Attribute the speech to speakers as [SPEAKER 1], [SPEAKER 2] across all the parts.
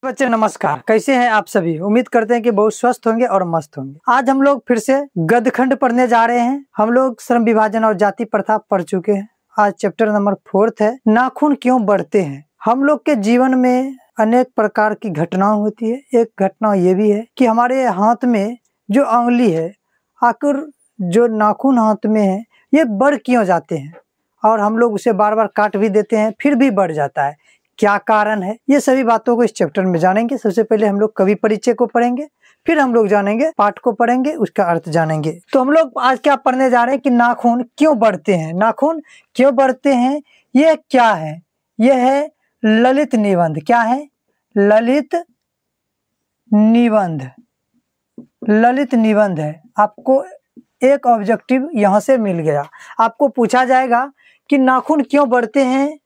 [SPEAKER 1] बच्चे नमस्कार, कैसे हैं आप सभी। उम्मीद करते हैं कि बहुत स्वस्थ होंगे और मस्त होंगे। आज हम लोग फिर से गद्यखंड पढ़ने जा रहे हैं। हम लोग श्रम विभाजन और जाति प्रथा पढ़ चुके हैं। आज चैप्टर नंबर 4 है, नाखून क्यों बढ़ते हैं। हम लोग के जीवन में अनेक प्रकार की घटनाएं होती है। एक घटना ये भी है कि हमारे हाथ में जो उंगली है, आखिर जो नाखून हाथ में है, ये बढ़ क्यों जाते हैं और हम लोग उसे बार बार काट भी देते हैं, फिर भी बढ़ जाता है। क्या कारण है, ये सभी बातों को इस चैप्टर में जानेंगे। सबसे पहले हम लोग कवि परिचय को पढ़ेंगे, फिर हम लोग जानेंगे पाठ को पढ़ेंगे, उसका अर्थ जानेंगे। तो हम लोग आज क्या पढ़ने जा रहे हैं कि नाखून क्यों बढ़ते हैं। नाखून क्यों बढ़ते हैं, ये क्या है। ये है ललित निबंध। क्या है? ललित निबंध। ललित निबंध है। आपको एक ऑब्जेक्टिव यहाँ से मिल गया। आपको पूछा जाएगा कि नाखून क्यों बढ़ते हैं,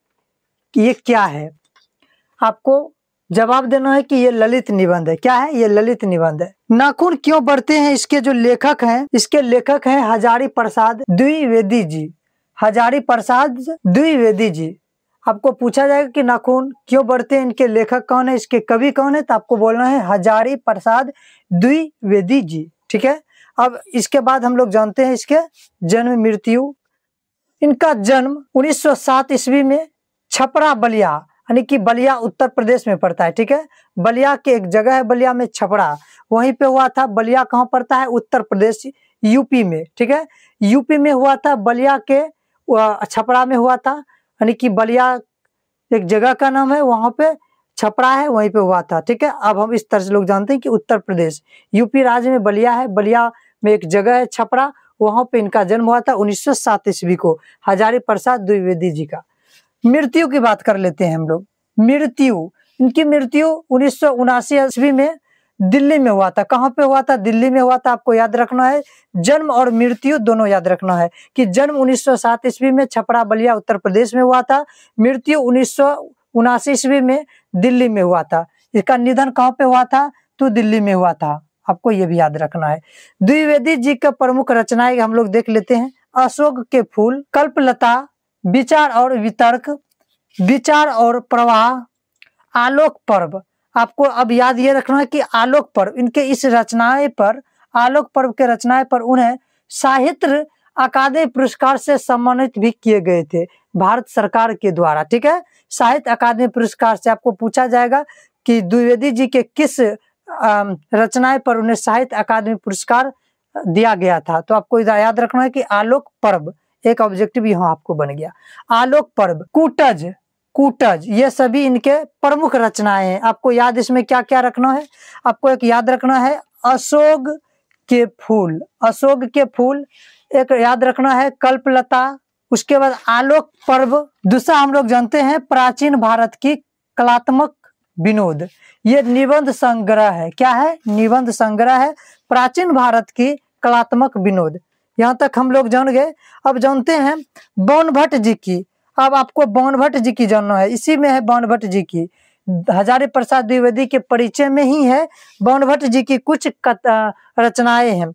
[SPEAKER 1] कि ये क्या है। आपको जवाब देना है कि ये ललित निबंध है। क्या है? ये ललित निबंध है। नाखून क्यों बढ़ते हैं, इसके जो लेखक हैं, इसके लेखक हैं हजारी प्रसाद द्विवेदी जी। हजारी प्रसाद द्विवेदी जी। आपको पूछा जाएगा कि नाखून क्यों बढ़ते हैं, इनके लेखक कौन है, इसके कवि कौन है, तो आपको बोलना है हजारी प्रसाद द्विवेदी जी। ठीक है। अब इसके बाद हम लोग जानते हैं इसके जन्म मृत्यु। इनका जन्म 1907 ईस्वी में छपरा बलिया, यानी कि बलिया उत्तर प्रदेश में पड़ता है। ठीक है। बलिया के एक जगह है, बलिया में छपरा, वहीं पे हुआ था। बलिया कहाँ पड़ता है? उत्तर प्रदेश, यूपी में। ठीक है। यूपी में हुआ था, बलिया के छपरा में हुआ था, यानी कि बलिया एक जगह का नाम है, वहां पे छपरा है, वहीं पे हुआ था। ठीक है। अब हम इस तरह से लोग जानते हैं कि उत्तर प्रदेश, यूपी राज्य में बलिया है, बलिया में एक जगह है छपरा, वहां पे इनका जन्म हुआ था 1907 ईस्वी को, हजारी प्रसाद द्विवेदी जी का। मृत्यु की बात कर लेते हैं हम लोग। मृत्यु, इनकी मृत्यु 1979 ईस्वी में दिल्ली में हुआ था। कहाँ पे हुआ था? दिल्ली में हुआ था। आपको याद रखना है, जन्म और मृत्यु दोनों याद रखना है कि जन्म 1907 ईस्वी में छपरा बलिया उत्तर प्रदेश में हुआ था, मृत्यु 1979 ईस्वी में दिल्ली में हुआ था। इसका निधन कहाँ पे हुआ था? तो दिल्ली में हुआ था। आपको ये भी याद रखना है। द्विवेदी जी का प्रमुख रचनाएं हम लोग देख लेते हैं। अशोक के फूल, कल्पलता, विचार और वितर्क, विचार और प्रवाह, आलोक पर्व। आपको अब याद ये रखना है कि आलोक पर्व, इनके इस रचनाएं पर, आलोक पर्व के रचनाएं पर उन्हें साहित्य अकादमी पुरस्कार से सम्मानित भी किए गए थे भारत सरकार के द्वारा। ठीक है। साहित्य अकादमी पुरस्कार से आपको पूछा जाएगा कि द्विवेदी जी के किस रचनाएं पर उन्हें साहित्य अकादमी पुरस्कार दिया गया था। तो आपको याद रखना है कि आलोक पर्व, एक ऑब्जेक्टिव यहाँ आपको बन गया। आलोक पर्व, कूटज, कूटज, ये सभी इनके प्रमुख रचनाएं हैं। आपको याद इसमें क्या क्या रखना है? आपको एक याद रखना है अशोक के फूल, अशोक के फूल, एक याद रखना है कल्पलता, उसके बाद आलोक पर्व। दूसरा हम लोग जानते हैं प्राचीन भारत की कलात्मक विनोद, ये निबंध संग्रह है। क्या है? निबंध संग्रह है, प्राचीन भारत की कलात्मक विनोद। यहाँ तक हम लोग जान गए। अब जानते हैं बाणभट्ट जी की। अब आपको बाणभट्ट जी की जानना है, इसी में है बाणभट्ट जी की, हजारी प्रसाद द्विवेदी के परिचय में ही है। बाणभट्ट जी की कुछ रचनाएं हैं।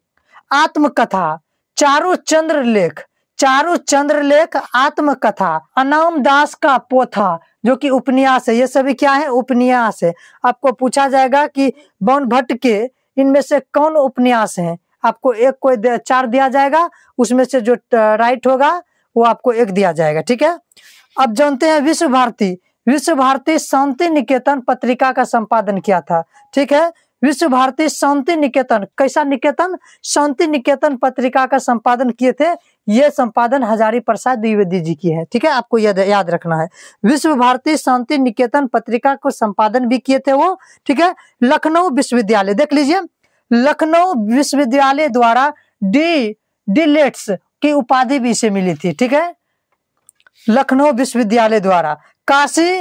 [SPEAKER 1] आत्मकथा, चारु चंद्र लेख, चारु चंद्र लेख, आत्मकथा, अनाम दास का पोथा, जो कि उपन्यास है। ये सभी क्या है? उपन्यास है। आपको पूछा जाएगा कि बाणभट्ट के इनमें से कौन उपन्यास है। आपको एक कोई 4 दिया जाएगा, उसमें से जो राइट होगा वो आपको 1 दिया जाएगा। ठीक है। अब जानते हैं विश्व भारती, विश्व भारती शांति निकेतन पत्रिका का संपादन किया था। ठीक है। विश्व भारती शांति निकेतन, कैसा निकेतन? शांति निकेतन पत्रिका का संपादन किए थे। ये संपादन हजारी प्रसाद द्विवेदी जी की है। ठीक है। आपको याद रखना है, विश्व भारती शांति निकेतन पत्रिका को संपादन भी किए थे वो। ठीक है। लखनऊ विश्वविद्यालय, देख लीजिए, लखनऊ विश्वविद्यालय द्वारा डिलेट्स की उपाधि भी इसे मिली थी। ठीक है। लखनऊ विश्वविद्यालय द्वारा। काशी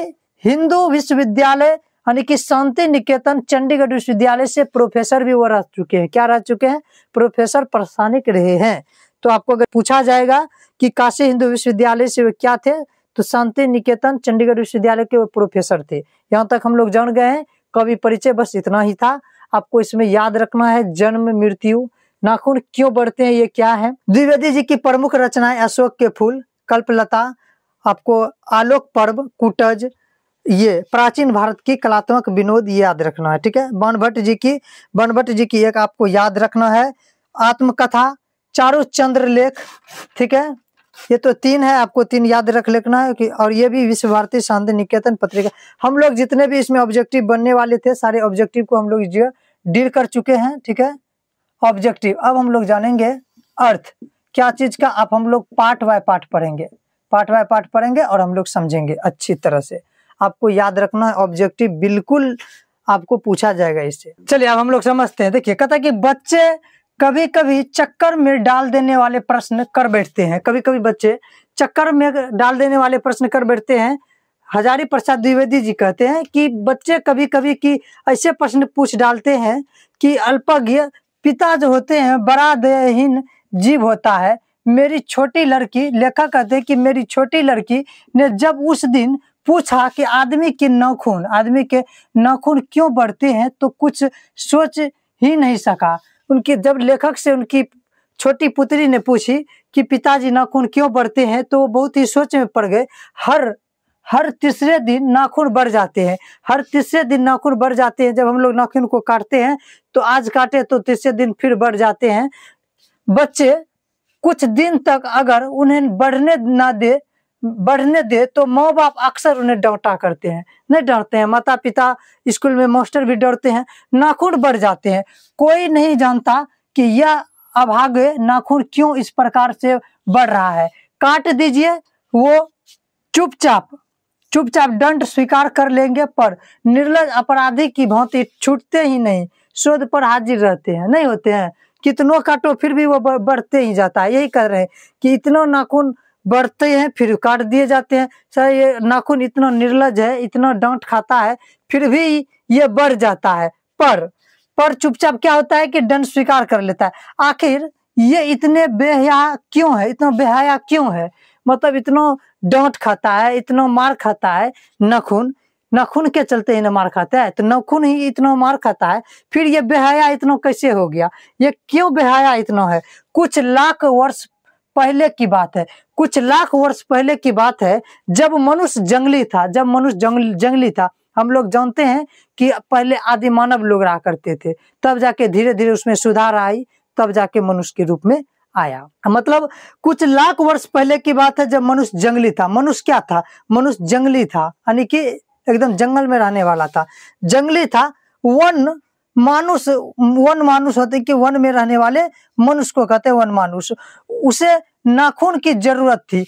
[SPEAKER 1] हिंदू विश्वविद्यालय, यानी कि शांति निकेतन चंडीगढ़ विश्वविद्यालय से प्रोफेसर भी वो रह चुके हैं। क्या रह चुके हैं? प्रोफेसर प्रासंगिक रहे हैं। तो आपको अगर पूछा जाएगा कि काशी हिंदू विश्वविद्यालय से वे क्या थे, तो शांति निकेतन चंडीगढ़ विश्वविद्यालय के वो प्रोफेसर थे। यहाँ तक हम लोग जान गए हैं। कवि परिचय बस इतना ही था। आपको इसमें याद रखना है जन्म मृत्यु, नाखून क्यों बढ़ते हैं, ये क्या है। द्विवेदी जी की प्रमुख रचनाएं अशोक के फूल, कल्पलता, आपको आलोक पर्व, कूटज, ये प्राचीन भारत की कलात्मक विनोद याद रखना है, ठीक है। बाणभट्ट जी की एक आपको याद रखना है, आत्मकथा, चारुचंद्र लेख, ठीक है। ये तो 3 है, आपको 3 याद रख लेना है कि, और ये भी विश्व भारती शांति निकेतन पत्रिका। हम लोग जितने भी इसमें ऑब्जेक्टिव बनने वाले थे सारे ऑब्जेक्टिव को हम लोग जो डील कर चुके हैं, ठीक है। ऑब्जेक्टिव अब हम लोग जानेंगे अर्थ क्या चीज का। अब हम लोग पार्ट बाय पार्ट पढ़ेंगे और हम लोग समझेंगे अच्छी तरह से। आपको याद रखना है, ऑब्जेक्टिव बिल्कुल आपको पूछा जाएगा इससे। चलिए अब हम लोग समझते हैं। देखिए कहता है कि बच्चे कभी कभी चक्कर में डाल देने वाले प्रश्न कर बैठते हैं। कभी कभी बच्चे चक्कर में डाल देने वाले प्रश्न कर बैठते हैं। हजारी प्रसाद द्विवेदी जी कहते हैं कि बच्चे कभी कभी की ऐसे प्रश्न पूछ डालते हैं कि अल्पज्ञ पिता जो होते हैं बड़ा दयाहीन जीव होता है। मेरी छोटी लड़की, लेखक कहते हैं कि मेरी छोटी लड़की ने जब उस दिन पूछा कि आदमी के नाखून क्यों बढ़ते हैं तो कुछ सोच ही नहीं सका। उनकी जब लेखक से उनकी छोटी पुत्री ने पूछी कि पिताजी नाखून क्यों बढ़ते हैं तो वो बहुत ही सोच में पड़ गए। हर तीसरे दिन नाखून बढ़ जाते हैं, जब हम लोग नाखून को काटते हैं तो आज काटे तो तीसरे दिन फिर बढ़ जाते हैं। बच्चे कुछ दिन तक अगर उन्हें बढ़ने दे तो माँ बाप अक्सर उन्हें डांटा करते हैं, नहीं डांटते हैं, माता पिता स्कूल में मास्टर भी डरते हैं। नाखून बढ़ जाते हैं, कोई नहीं जानता कि यह अभागे नाखून क्यों इस प्रकार से बढ़ रहा है। काट दीजिए, वो चुपचाप दंड स्वीकार कर लेंगे, पर निर्लज अपराधी की भांति छूटते ही नहीं, शोध पर हाजिर रहते हैं, नहीं होते हैं। कितनों काटो फिर भी वो बढ़ते ही जाता है। यही कर रहे हैं कि इतना नाखून बढ़ते हैं फिर काट दिए जाते हैं। सर ये नाखून इतना निर्लज है, इतना डांट खाता है, फिर भी ये बढ़ जाता है, पर चुपचाप क्या होता है कि दंड स्वीकार कर लेता है। आखिर ये इतने बेहया क्यों है, मतलब इतना डांट खाता है, इतना मार खाता है। नाखून के चलते ही ना मार खाता है, तो नाखून ही इतना मार खाता है, फिर ये बेहया इतना कैसे हो गया, ये क्यों बेहया इतना है। कुछ लाख वर्ष पहले की बात है, जब मनुष्य जंगली था। हम लोग जानते हैं कि पहले आदि मानव लोग रहा करते थे, तब जाके धीरे धीरे उसमें सुधार आई, तब जाके मनुष्य के रूप में आया। मतलब कुछ लाख वर्ष पहले की बात है जब मनुष्य जंगली था। मनुष्य क्या था? मनुष्य जंगली था, यानी कि एकदम जंगल में रहने वाला था, जंगली था। वन मानुष होते कि वन में रहने वाले मनुष्य को कहते हैं वन मानुष। उसे नाखून की जरूरत थी।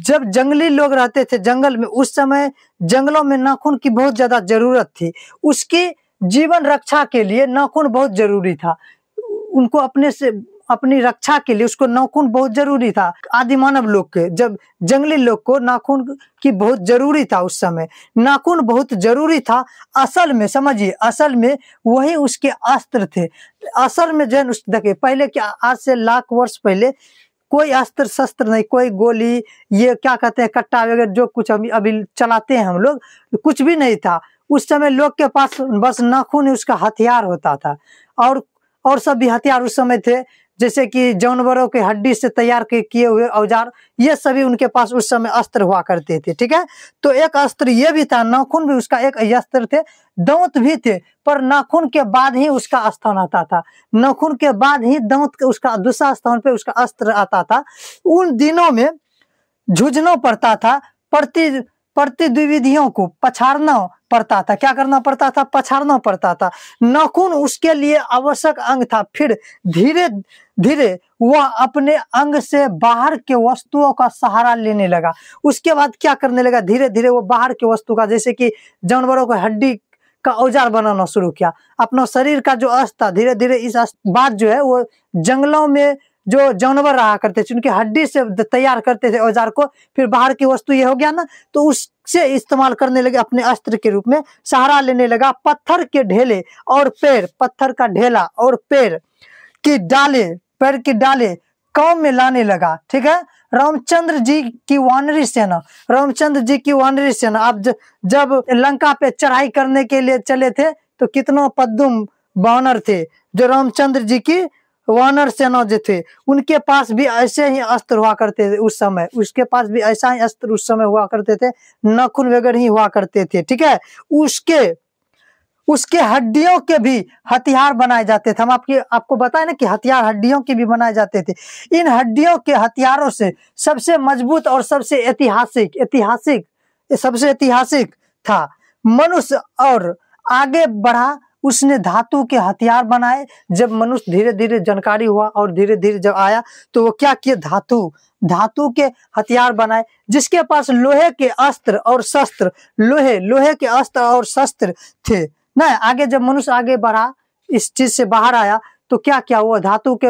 [SPEAKER 1] जब जंगली लोग रहते थे जंगल में, उस समय जंगलों में नाखून की बहुत ज्यादा जरूरत थी। उसकी जीवन रक्षा के लिए नाखून बहुत जरूरी था। उनको अपनी रक्षा के लिए उसको नाखून बहुत जरूरी था। आदि मानव लोग के, जब जंगली लोग को नाखून की बहुत जरूरी था, उस समय नाखून बहुत जरूरी था। असल में समझिए, असल में वही उसके अस्त्र थे। असल में जो देखिए पहले क्या, आज से लाख वर्ष पहले कोई अस्त्र शस्त्र नहीं, कोई गोली, ये क्या कहते हैं कट्टा वगैरह जो कुछ अभी चलाते हैं हम लोग, कुछ भी नहीं था। उस समय लोग के पास बस नाखून ही उसका हथियार होता था, और सब भी हथियार उस समय थे, जैसे कि जानवरों के हड्डी से तैयार किए हुए औजार, ये सभी उनके पास उस समय अस्त्र हुआ करते थे। ठीक है, तो एक अस्त्र ये भी था, नाखून भी उसका एक अस्त्र थे, दांत भी थे, पर नाखून के बाद ही उसका स्थान आता था। नाखून के बाद ही दांत के उसका दूसरा स्थान पे उसका अस्त्र आता था। उन दिनों में जूझना पड़ता था, प्रतिद्वंदियों को पछाड़ना पड़ता था। क्या करना पड़ता था? पछाड़ना पड़ता था। नाखून उसके लिए आवश्यक अंग था। फिर धीरे धीरे वह अपने अंग से बाहर के वस्तुओं का सहारा लेने लगा। उसके बाद क्या करने लगा? धीरे धीरे वो बाहर के वस्तु का, जैसे कि जानवरों को हड्डी का औजार बनाना शुरू किया। अपना शरीर का जो अस्त्र था, धीरे धीरे इस बात जो है वो जंगलों में जो जानवर रहा करते थे उनकी हड्डी से तैयार करते थे औजार को। फिर बाहर की वस्तु ये हो गया ना, तो उससे इस्तेमाल करने लगे, अपने अस्त्र के रूप में सहारा लेने लगा। पत्थर के ढेले और पैर, पत्थर का ढेला और पैर की डाले काम में लाने लगा। ठीक है, रामचंद्र जी की वानरी सेना अब जब लंका पे चढ़ाई करने के लिए चले थे तो कितना पद्दुम वानर थे जो रामचंद्र जी की वानर सेना जो थे उनके पास भी ऐसे ही अस्त्र हुआ करते थे उस समय, उसके पास भी ऐसा ही अस्त्र उस समय हुआ करते थे, नाखून वगैरह ही हुआ करते थे, ठीक है। उसके हड्डियों के भी हथियार बनाए जाते थे। हम आपको बताए ना कि हथियार हड्डियों के भी बनाए जाते थे। इन हड्डियों के हथियारों से सबसे मजबूत और सबसे ऐतिहासिक था मनुष्य, और आगे बढ़ा, उसने धातु के हथियार बनाए। जब मनुष्य धीरे धीरे जानकारी हुआ और धीरे धीरे जब आया तो वो क्या किए, धातु के हथियार बनाए, जिसके पास लोहे के अस्त्र और शस्त्र, लोहे के अस्त्र और शस्त्र थे ना। आगे जब मनुष्य आगे बढ़ा, इस चीज से बाहर आया, तो क्या किया, वो धातु के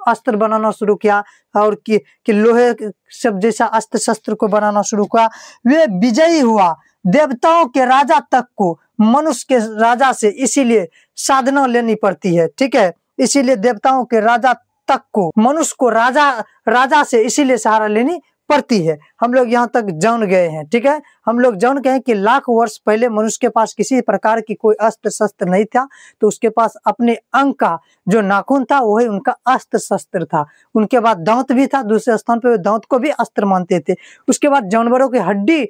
[SPEAKER 1] अस्त्र बनाना शुरू किया और कि लोहे सब जैसा अस्त्र शस्त्र को बनाना शुरू किया। वे विजयी हुआ देवताओं के राजा तक को मनुष्य के राजा से इसीलिए साधना लेनी पड़ती है, ठीक है। इसीलिए देवताओं के राजा तक को मनुष्य को राजा से इसीलिए सहारा लेनी पड़ती है। हम लोग यहाँ तक जान गए हैं, ठीक है। हम लोग जान गए हैं कि लाख वर्ष पहले मनुष्य के पास किसी प्रकार की कोई अस्त्र शस्त्र नहीं था, तो उसके पास अपने अंग का जो नाखून था वही उनका अस्त्र शस्त्र था। उनके बाद दांत भी था, दूसरे स्थान पर दांत को भी अस्त्र मानते थे। उसके बाद जानवरों की हड्डी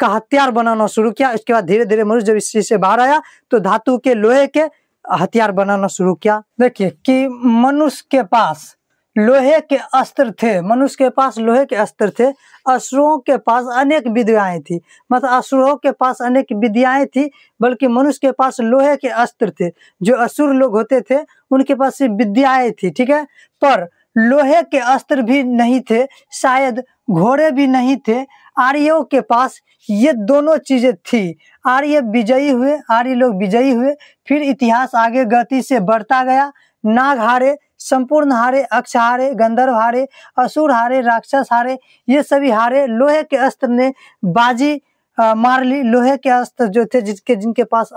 [SPEAKER 1] का हथियार बनाना शुरू किया। इसके बाद धीरे धीरे मनुष्य जब इस चीज से बाहर आया तो धातु के लोहे के हथियार बनाना शुरू किया। देखिए कि मनुष्य के पास लोहे के अस्त्र थे, मनुष्य के पास लोहे के अस्त्र थे। असुरों के पास अनेक विद्याएं थी, मतलब असुरों के पास अनेक विद्याएं थी, बल्कि मनुष्य के पास लोहे के अस्त्र थे। जो असुर लोग होते थे उनके पास सिर्फ विद्याएं थी, ठीक है, पर लोहे के अस्त्र भी नहीं थे, शायद घोड़े भी नहीं थे। आर्यों के पास ये दोनों चीजें थी। आर्य लोग विजयी हुए। फिर इतिहास आगे गति से बढ़ता गया। नाग हारे, संपूर्ण हारे, अक्ष हारे, गंधर्व हारे, असुर हारे, राक्षस हारे, ये सभी हारे। लोहे के अस्त्र ने बाजी मार ली। लोहे के अस्त्र जो थे, जिनके पास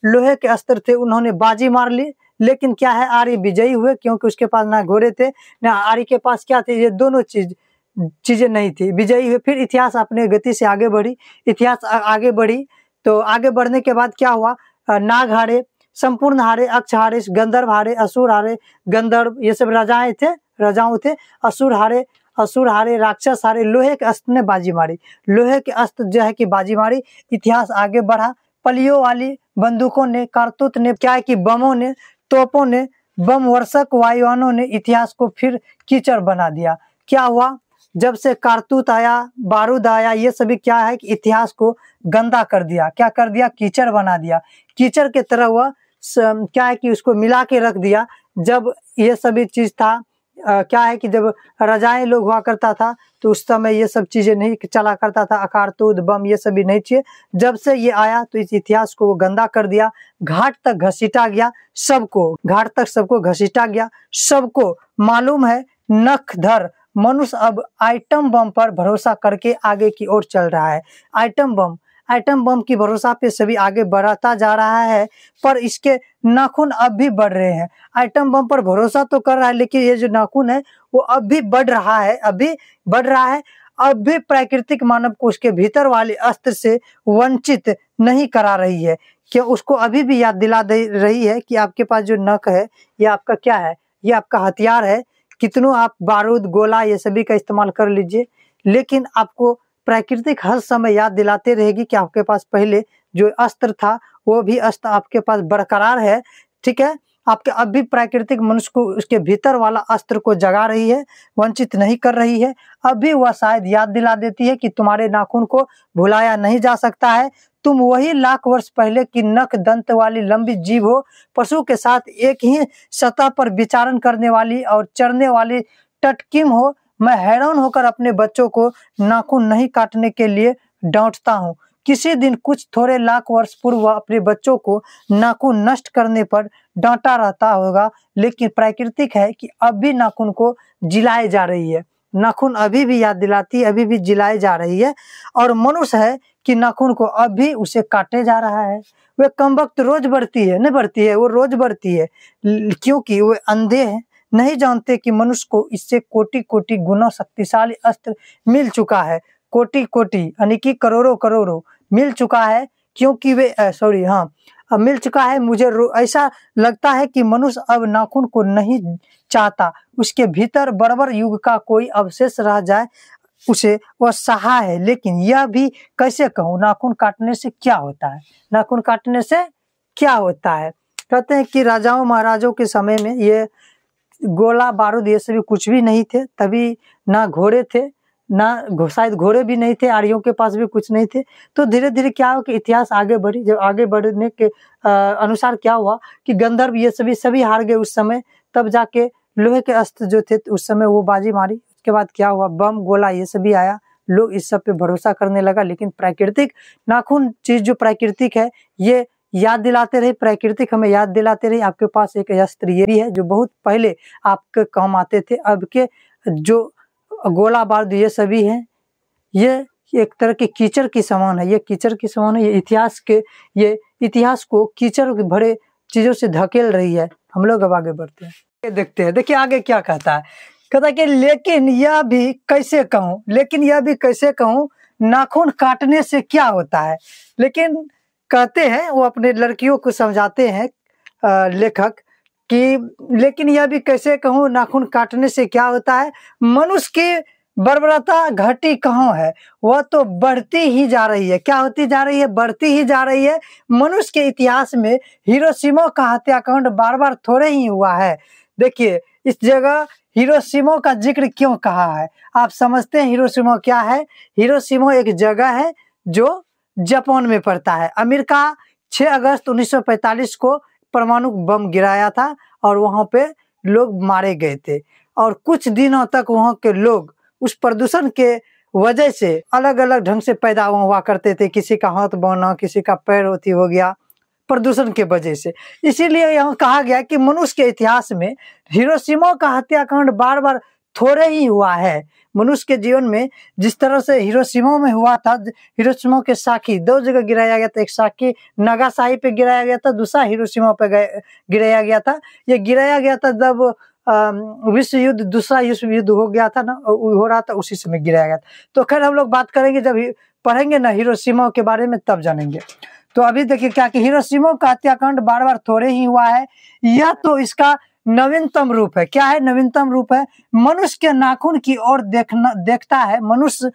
[SPEAKER 1] लोहे के अस्त्र थे, उन्होंने बाजी मार ली। लेकिन क्या है, आर्य विजयी हुए, क्योंकि उसके पास ना घोड़े थे ना आर्य के पास क्या थे, ये दोनों चीजें नहीं थी, विजयी हुए। फिर इतिहास अपने गति से आगे बढ़ी। इतिहास आगे बढ़ी तो आगे बढ़ने के बाद क्या हुआ, नाग हारे, संपूर्ण हारे, अक्ष हारे, गंधर्व हारे, असुर हारे, गंधर्व ये सब राजाओं थे। असुर हारे, राक्षस हारे। लोहे के अस्त्र ने बाजी मारी। लोहे के अस्त्र जो है कि बाजी मारी। इतिहास आगे बढ़ा। पलियों वाली बंदूकों ने, कारतूस ने, क्या है कि बमों ने, तोपों ने, बम वर्षक वायुयानों ने इतिहास को फिर कीचड़ बना दिया। क्या हुआ, जब से कारतूस आया, बारूद आया, ये सभी क्या है कि इतिहास को गंदा कर दिया। क्या कर दिया, कीचड़ बना दिया। कीचड़ के तरह वह क्या है कि उसको मिला के रख दिया। जब ये सभी चीज था, क्या है कि जब रजाएं लोग हुआ करता था तो उस समय ये सब चीजें नहीं चला करता था, कारतूस बम ये सभी नहीं चाहिए। जब से ये आया तो इस इतिहास को वो गंदा कर दिया। घाट तक घसीटा गया सबको मालूम है। नखधर मनुष्य अब आइटम बम पर भरोसा करके आगे की ओर चल रहा है। आइटम बम की भरोसा पे सभी आगे बढ़ता जा रहा है, पर इसके नाखून अब भी बढ़ रहे हैं। आइटम बम पर भरोसा तो कर रहा है, लेकिन ये जो नाखून है वो अब भी बढ़ रहा है। अब भी प्राकृतिक मानव को उसके भीतर वाले अस्त्र से वंचित नहीं करा रही है, कि उसको अभी भी याद दिला दे रही है कि आपके पास जो नख है ये आपका क्या है, ये आपका हथियार है। कितनों आप बारूद, गोला ये सभी का इस्तेमाल कर लीजिए, लेकिन आपको प्राकृतिक हर समय याद दिलाते रहेगी कि आपके पास पहले जो अस्त्र था वो भी अस्त्र आपके पास बरकरार है, ठीक है। आपके अब भी प्राकृतिक मनुष्य को उसके भीतर वाला अस्त्र को जगा रही है, वंचित नहीं कर रही है। अब भी वह शायद याद दिला देती है कि तुम्हारे नाखून को भुलाया नहीं जा सकता है। तुम वही लाख वर्ष पहले की नख दंत वाली लंबी जीभ हो, पशु के साथ एक ही सतह पर विचारण करने वाली और चरने वाली टटकिम हो। मैं हैरान होकर अपने बच्चों को नाखून नहीं काटने के लिए डांटता हूँ। किसी दिन कुछ थोड़े लाख वर्ष पूर्व अपने बच्चों को नाखून नष्ट करने पर डांटा रहता होगा, लेकिन प्राकृतिक है कि अब भी नाखून को जिलाए जा रही है। नाखून अभी भी याद दिलाती है, अभी भी जिलाए जा रही है। और मनुष्य है कि नाखून को अब भी उसे काटे जा रहा है। वे कम वक्त रोज बढ़ती है, वो रोज बढ़ती है, क्योंकि वे अंधे हैं, नहीं जानते कि मनुष्य को इससे कोटि कोटि गुना शक्तिशाली अस्त्र मिल चुका है। कोटि कोटि यानी कि करोड़ों मिल चुका है, क्योंकि वे मिल चुका है। मुझे ऐसा लगता है कि मनुष्य अब नाखून को नहीं चाहता, उसके भीतर बर्बर युग का कोई अवशेष रह जाए उसे वह सहा है। लेकिन यह भी कैसे कहूँ, नाखून काटने से क्या होता है, नाखून काटने से क्या होता है। कहते हैं कि राजाओं महाराजों के समय में ये गोला बारूद ये सभी कुछ भी नहीं थे, तभी ना घोड़े थे, ना शायद घोड़े भी नहीं थे, आर्यों के पास भी कुछ नहीं थे। तो धीरे धीरे क्या हो कि इतिहास आगे बढ़ी। जब आगे बढ़ने के अनुसार क्या हुआ कि गंधर्व ये सभी हार गए उस समय। तब जाके लोहे के अस्त्र जो थे उस समय वो बाजी मारी। उसके बाद क्या हुआ, बम गोला ये सभी आया, लोग इस सब पे भरोसा करने लगा। लेकिन प्राकृतिक नाखून चीज जो प्राकृतिक है, ये याद दिलाते रहे, प्राकृतिक हमें याद दिलाते रहे आपके पास एक अस्त्र ये भी है जो बहुत पहले आपके काम आते थे। अब के जो गोला बारूद ये सभी है, ये एक तरह के कीचड़ की समान है, ये कीचड़ की समान है। ये इतिहास को कीचड़ भरे चीजों से धकेल रही है। हम लोग अब आगे बढ़ते हैं, देखते हैं। देखिए आगे क्या कहता है, कहता है कि लेकिन यह भी कैसे कहूँ, लेकिन यह भी कैसे कहूँ, नाखून काटने से क्या होता है। लेकिन कहते हैं, वो अपने लड़कियों को समझाते हैं लेखक कि लेकिन यह भी कैसे कहूँ, नाखून काटने से क्या होता है। मनुष्य की बर्बरता घटी कहाँ है, वह तो बढ़ती ही जा रही है। क्या होती जा रही है, बढ़ती ही जा रही है। मनुष्य के इतिहास में हिरोशिमा का हत्याकांड बार बार थोड़े ही हुआ है। देखिए इस जगह हिरोशिमा का जिक्र क्यों कहा है, आप समझते हैं हिरोशिमा क्या है। हिरोशिमा एक जगह है जो जापान में पड़ता है। अमेरिका 6 अगस्त 1945 को परमाणु बम गिराया था और वहां पे लोग मारे गए थे। और कुछ दिनों तक वहां के लोग उस प्रदूषण के वजह से अलग अलग ढंग से पैदा हुआ करते थे। किसी का हाथ बौना, किसी का पैर होती हो गया प्रदूषण के वजह से। इसीलिए यहाँ कहा गया कि मनुष्य के इतिहास में हिरोशिमा का हत्याकांड बार बार थोड़े ही हुआ है। मनुष्य के जीवन में जिस तरह से हिरोशिमा में हुआ था, हिरोशिमा के साकी 2 जगह गिराया गया था। एक साकी नागासाकी पे गिराया गया था, दूसरा हिरोशिमा पे गिराया गया था। ये गिराया गया था जब विश्व युद्ध, दूसरा विश्व युद्ध हो गया था ना, हो रहा था, उसी समय गिराया गया था। तो खैर हम लोग बात करेंगे जब पढ़ेंगे ना हिरोशिमा के बारे में, तब जानेंगे। तो अभी देखिए क्या कि हिरोशिमा का हत्याकांड बार बार थोड़े ही हुआ है। यह तो इसका नवीनतम रूप है। क्या है नवीनतम रूप है, मनुष्य के नाखून की ओर देखता है, मनुष्य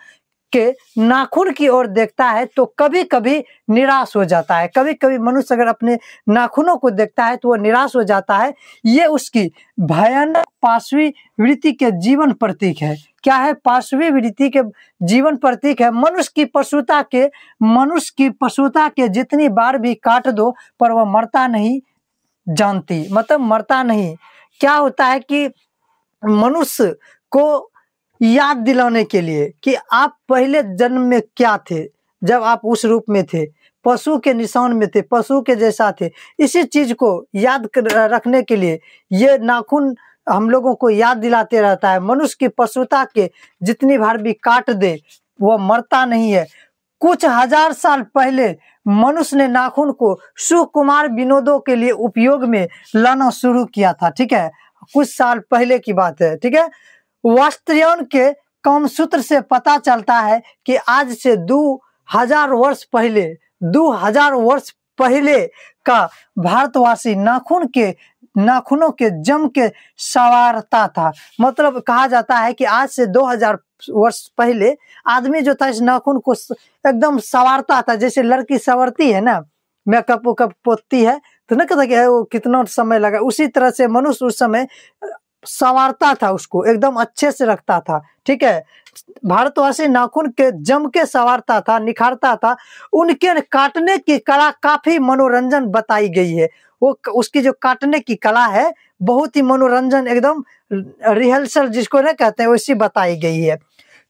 [SPEAKER 1] के नाखून की ओर देखता है तो कभी कभी निराश हो जाता है। कभी कभी मनुष्य अगर अपने नाखूनों को देखता है तो वो निराश हो जाता है। ये उसकी भयानक पाशवी वृत्ति के जीवन प्रतीक है। क्या है, पाशवी वृत्ति के जीवन प्रतीक है। मनुष्य की पशुता के जितनी बार भी काट दो पर वह मरता नहीं जानती, मतलब मरता नहीं। क्या होता है कि मनुष्य को याद दिलाने के लिए कि आप पहले जन्म में क्या थे, जब आप उस रूप में थे, पशु के निशान में थे, पशु के जैसा थे, इसी चीज को याद रखने के लिए ये नाखून हम लोगों को याद दिलाते रहता है। मनुष्य की पशुता के जितनी बार भी काट दे वह मरता नहीं है। कुछ हजार साल पहले मनुष्य ने नाखून को सुकुमार विनोदों के लिए उपयोग में लाना शुरू किया था। ठीक है, कुछ साल पहले की बात है। ठीक है, वास्त्रियन के कामसूत्र से पता चलता है कि आज से 2000 वर्ष पहले का भारतवासी नाखूनों के जम के संवारता था। मतलब कहा जाता है कि आज से 2000 वर्ष पहले आदमी जो था इस नाखून को एकदम संवारता था, जैसे लड़की संवरती है ना, मेकअप वेकअप पोतती है, तो ना कहता कि वो कितना समय लगा, उसी तरह से मनुष्य उस समय संवारता था, उसको एकदम अच्छे से रखता था। ठीक है, भारतवासी नाखून के जम के संवारता था, निखारता था। उनके काटने की कला काफी मनोरंजन बताई गई है। वो उसकी जो काटने की कला है बहुत ही मनोरंजन, एकदम रिहर्सल जिसको ना कहते हैं वैसी बताई गई है।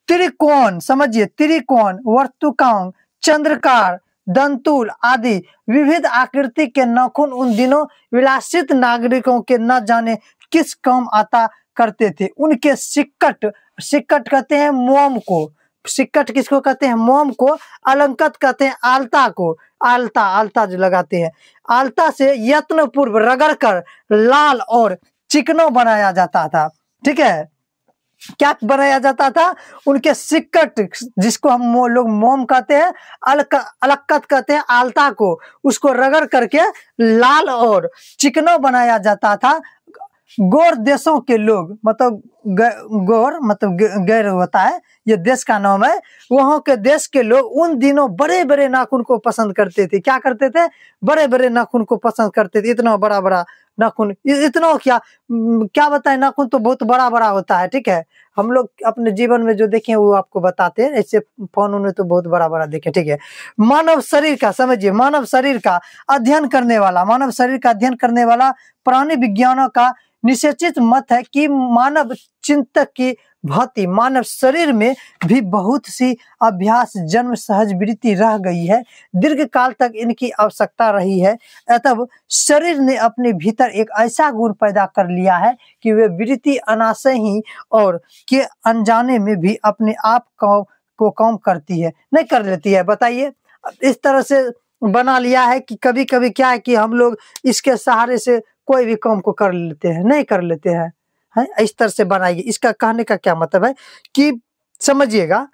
[SPEAKER 1] त्रिकोण समझिए, त्रिकोण, वर्तुकांग, चंद्रकार, दंतुल आदि विविध आकृति के नाखून उन दिनों विलासित नागरिकों के न जाने किस काम आता करते थे। उनके सिक्कट कहते हैं मोम को, सिक्कट किसको कहते हैं, मोम को। अलंकत कहते हैं आलता को, आलता जो लगाते हैं, आलता से यत्न पूर्व रगड़ कर लाल और चिकनो बनाया जाता था। ठीक है, क्या बनाया जाता था, उनके सिक्कट, जिसको हम लोग मोम कहते हैं, अलक्कत कहते हैं, आलता को, उसको रगड़ करके लाल और चिकना बनाया जाता था। गोर देशों के लोग, मतलब गोर मतलब गैर होता है, ये देश का नाम है, वहां के देश के लोग उन दिनों बड़े बड़े नाखून को पसंद करते थे। क्या करते थे? बड़े बड़े नाखून को पसंद करते थे। इतना बड़ा बड़ा नाखून, इतना क्या बताएं, नाखून तो बहुत बड़ा बड़ा होता है। ठीक है, हम लोग अपने जीवन में जो देखे वो आपको बताते हैं, ऐसे फोन में तो बहुत बड़ा बड़ा देखे। ठीक है, मानव शरीर का समझिए, मानव शरीर का अध्ययन करने वाला, मानव शरीर का अध्ययन करने वाला प्राणी विज्ञानों का निश्चित मत है कि मानव चिंतक की भांति मानव शरीर में भी बहुत सी अभ्यास जन्म सहज वृत्ति रह गई है, दीर्घ काल तक इनकी आवश्यकता रही है। अतः शरीर ने अपने भीतर एक ऐसा गुण पैदा कर लिया है कि वे वृत्ति अनाशय ही और के अनजाने में भी अपने आप को काम करती है, नहीं कर लेती है। बताइए, इस तरह से बना लिया है कि कभी कभी क्या है कि हम लोग इसके सहारे से कोई भी काम को कर लेते हैं, नहीं कर लेते हैं, है इस तरह से बनाइए। इसका कहने का क्या मतलब है कि समझिएगा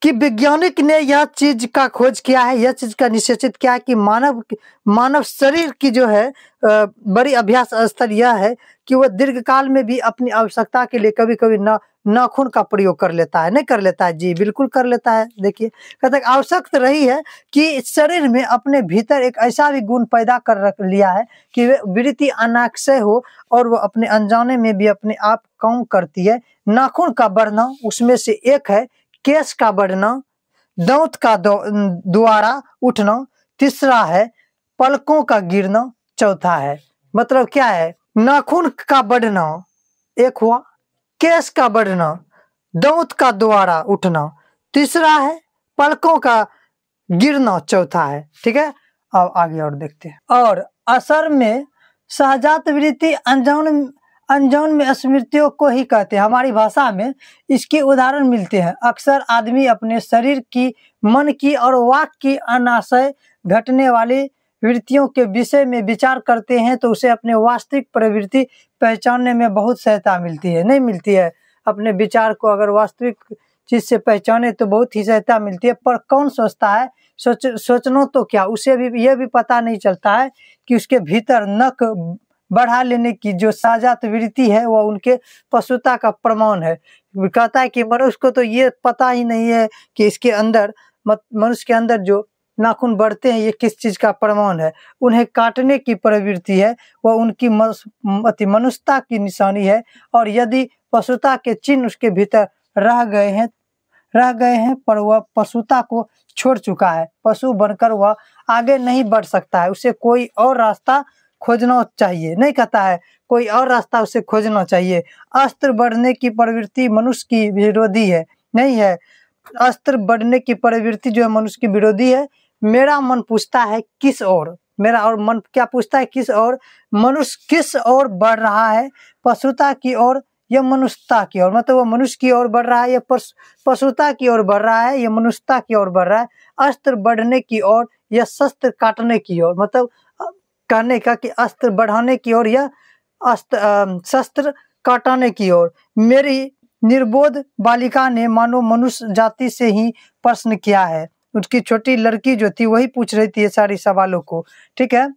[SPEAKER 1] कि वैज्ञानिक ने यह चीज का खोज किया है, यह चीज का निश्चित किया है कि मानव शरीर की जो है बड़ी अभ्यास स्तर यह है कि वह दीर्घकाल में भी अपनी आवश्यकता के लिए कभी कभी नाखून का प्रयोग कर लेता है, नहीं कर लेता है? जी बिल्कुल कर लेता है। देखिए, कहते हैं आवश्यकता रही है कि शरीर में अपने भीतर एक ऐसा भी गुण पैदा कर रख लिया है कि वे वृत्ति अनाक्षय हो और वो अपने अनजाने में भी अपने आप काम करती है। नाखून का बढ़ना उसमें से एक है, केश का बढ़ना, दांत का द्वारा उठना, तीसरा है पलकों का गिरना, चौथा है, मतलब क्या है, नाखून का बढ़ना एक हुआ, केश का बढ़ना, दांत का द्वारा उठना तीसरा है, पलकों का गिरना चौथा है। ठीक है, अब आगे और देखते हैं। और असर में सहजात वृत्ति अनजान में स्मृतियों को ही कहते हैं। हमारी भाषा में इसके उदाहरण मिलते हैं। अक्सर आदमी अपने शरीर की, मन की और वाक की अनाशय घटने वाली वृत्तियों के विषय में विचार करते हैं तो उसे अपने वास्तविक प्रवृत्ति पहचानने में बहुत सहायता मिलती है, नहीं मिलती है? अपने विचार को अगर वास्तविक चीज से पहचाने तो बहुत ही सहायता मिलती है। पर कौन सोचता है, सोचना तो क्या, उसे भी यह भी पता नहीं चलता है कि उसके भीतर नख बढ़ा लेने की जो सहजात वृत्ति है वह उनके पशुता का प्रमाण है। कहता है कि मनुष्य को तो ये पता ही नहीं है कि इसके अंदर, मनुष्य के अंदर जो नाखून बढ़ते हैं ये किस चीज का प्रमाण है। उन्हें काटने की प्रवृत्ति है, वह उनकी मनुष्यता की निशानी है। और यदि पशुता के चिन्ह उसके भीतर रह गए हैं पर वह पशुता को छोड़ चुका है, पशु बनकर वह आगे नहीं बढ़ सकता है, उसे कोई और रास्ता खोजना चाहिए, नहीं कहता है कोई और रास्ता उसे खोजना चाहिए। अस्त्र बढ़ने की प्रवृत्ति मनुष्य की विरोधी है, नहीं है? अस्त्र बढ़ने की प्रवृत्ति जो है मनुष्य की विरोधी है। मेरा मन पूछता है किस ओर, मेरा और मन क्या पूछता है, किस ओर? मनुष्य किस ओर बढ़ रहा है, पशुता की ओर या मनुष्यता की ओर? मतलब वो मनुष्य की ओर बढ़ रहा है या पशुता की ओर बढ़ रहा है या मनुष्यता की ओर बढ़ रहा है? अस्त्र बढ़ने की ओर या शस्त्र काटने की ओर? मतलब कहने का कि अस्त्र बढ़ाने की ओर या शस्त्र काटने की ओर। मेरी निर्बोध बालिका ने मानो मनुष्य जाति से ही प्रश्न किया है। उसकी छोटी लड़की जो थी वही पूछ रही थी ये सारी सवालों को। ठीक है,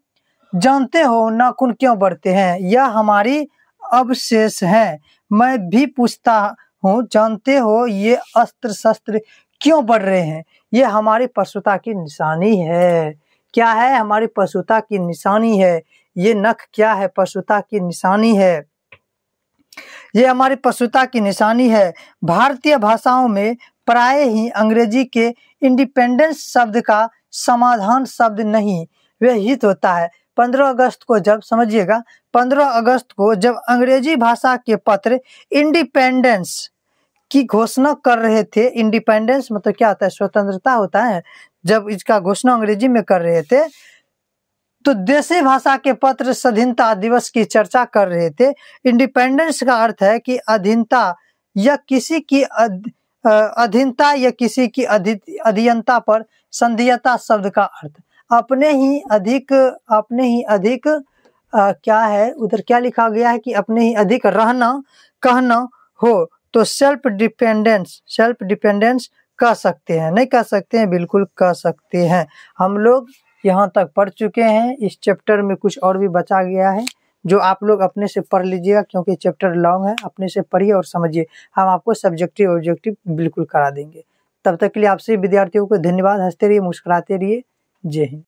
[SPEAKER 1] जानते हो नाखून क्यों बढ़ते हैं? यह हमारी अवशेष है। मैं भी पूछता हूँ, जानते हो ये अस्त्र शस्त्र क्यों बढ़ रहे हैं? ये हमारी पशुता की निशानी है। क्या है? हमारी पशुता की निशानी है। ये नख क्या है? पशुता की निशानी है, ये हमारी पशुता की निशानी है। भारतीय भाषाओं में प्राय ही अंग्रेजी के इंडिपेंडेंस शब्द का समाधान शब्द नहीं वे हित होता है। 15 अगस्त को जब, समझिएगा, 15 अगस्त को जब अंग्रेजी भाषा के पत्र इंडिपेंडेंस की घोषणा कर रहे थे, इंडिपेंडेंस मतलब क्या होता है? स्वतंत्रता होता है। जब इसका घोषणा अंग्रेजी में कर रहे थे तो देशी भाषा के पत्र स्वाधीनता दिवस की चर्चा कर रहे थे। इंडिपेंडेंस का अर्थ है कि अधीनता या किसी की अधीनता या किसी की अधीनता पर संधीयता शब्द का अर्थ अपने ही अधिक क्या है, उधर क्या लिखा गया है कि अपने ही अधिक रहना कहना हो तो सेल्फ डिपेंडेंस कह सकते हैं, नहीं कह सकते हैं? बिल्कुल कह सकते हैं। हम लोग यहाँ तक पढ़ चुके हैं। इस चैप्टर में कुछ और भी बचा गया है जो आप लोग अपने से पढ़ लीजिएगा, क्योंकि चैप्टर लॉन्ग है। अपने से पढ़िए और समझिए। हम आपको सब्जेक्टिव ऑब्जेक्टिव बिल्कुल करा देंगे। तब तक के लिए आपसे विद्यार्थियों को धन्यवाद। हंसते रहिए, मुस्कुराते रहिए। जय हिंद।